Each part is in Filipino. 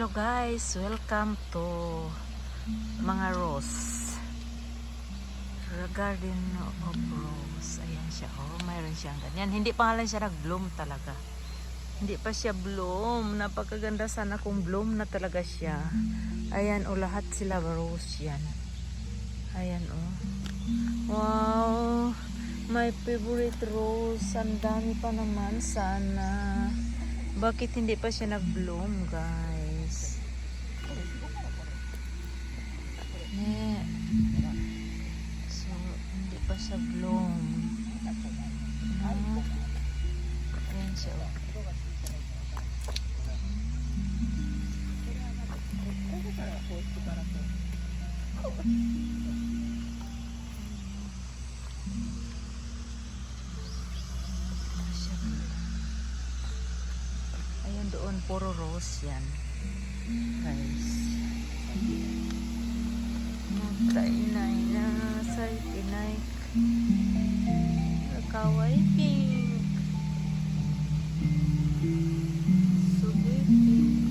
Hello guys, welcome to mga rose. Garden of rose. Ayan siya. Oh, mayroon siyang ganyan. Hindi pa nga lang siya nag-bloom talaga. Hindi pa siya bloom. Napakaganda sana kung bloom na talaga siya. Ayan oh, lahat sila rose yan. Ayan oh. Wow! My favorite rose. Ang dami pa naman sana. Bakit hindi pa siya nag-bloom guys? So, hindi pa siya bloom. Ayan siya. Ayan doon, puro rose yan. Guys. Magkainay na sa pinay. Kaway pink. Sugoy pink.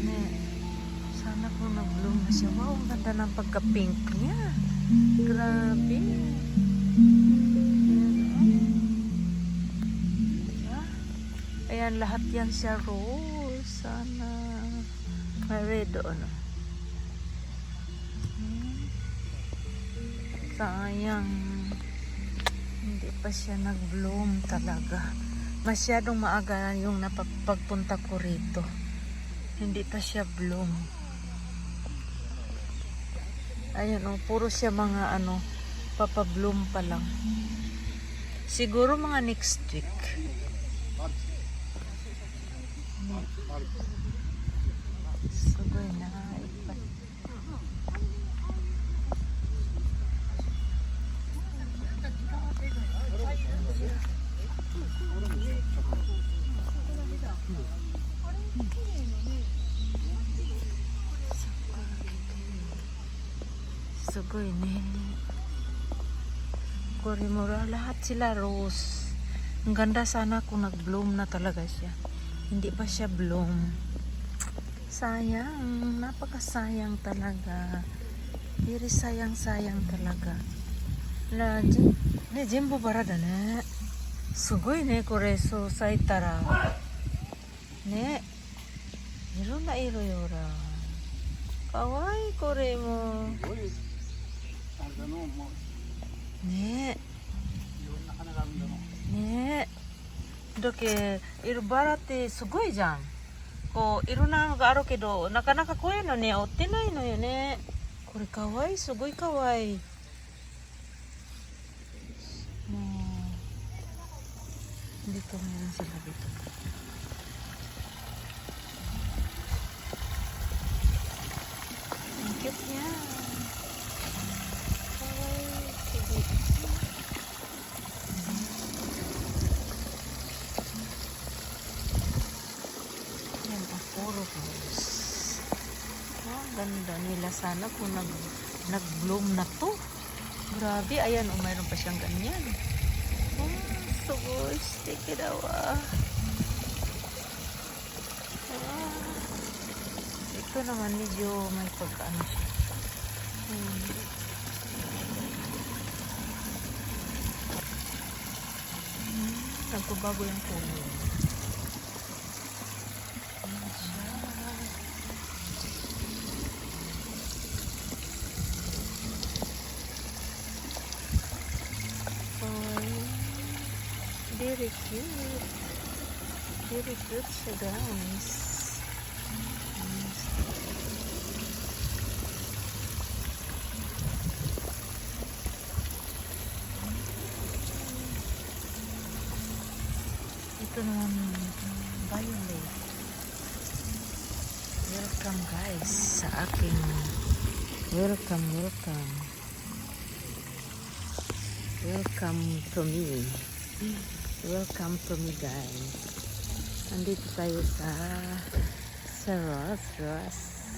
Ne, sana po nag-bloom na siya. Wow, ang ganda ng pagka-pink niya. Grabe. Ayan, lahat yan siya rose. Sana may red doon. Sayang. Hindi pa siya nag-bloom talaga. Masyadong maaga yung napagpunta ko rito. Hindi pa siya bloom. Ayan o, puro siya mga papabloom pa lang. Siguro mga next week. Sugoy na ipat. Sugoy ni Korimura, lahat sila rose. Ang ganda sana kung nag-bloom na talaga siya. Hindi pa siya bloom. Sayang, napakasayang talaga. Very sayang talaga. Jimbo bara da ne. Sugoi ne kore so saitara. Ne. Iro na iro yora. Kawaii kore mo. Ne. Ne. だけ色バラってすごいじゃん。こういろんなのがあるけど、なかなかこういうのね売ってないのよね。これかわいい、すごいかわいい。もうdito meron sila dito. Ang cute niya. Kawaii, sige. Puro rose. Oh, ganda nila sana kung nag-bloom na to. Grabe, ayan, oh, mayroon pa siyang ganyan. Oh, so good. Take it out. Ito naman medyo may pagkaano siya. Nagbabago yung kulay. Very cute. Very cute siya guys. Ito naman violet. Welcome guys sa aking welcome to me. Welcome to me guys. Andito tayo sa rose.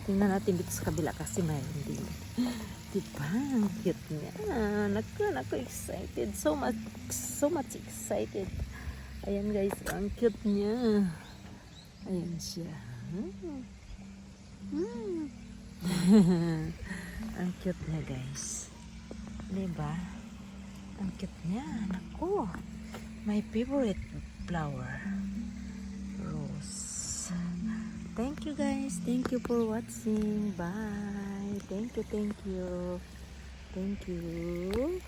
Tingnan natin dito sa kabila kasi mayroon din. Diba? Ang cute niya. Naku, excited. So much excited. Ayan guys, ang cute niya. Ayan siya. Ang cute niya guys. Diba? Ang cute niya. Naku. My favorite flower. Rose. Thank you guys. Thank you for watching. Bye. Thank you. Thank you. Thank you.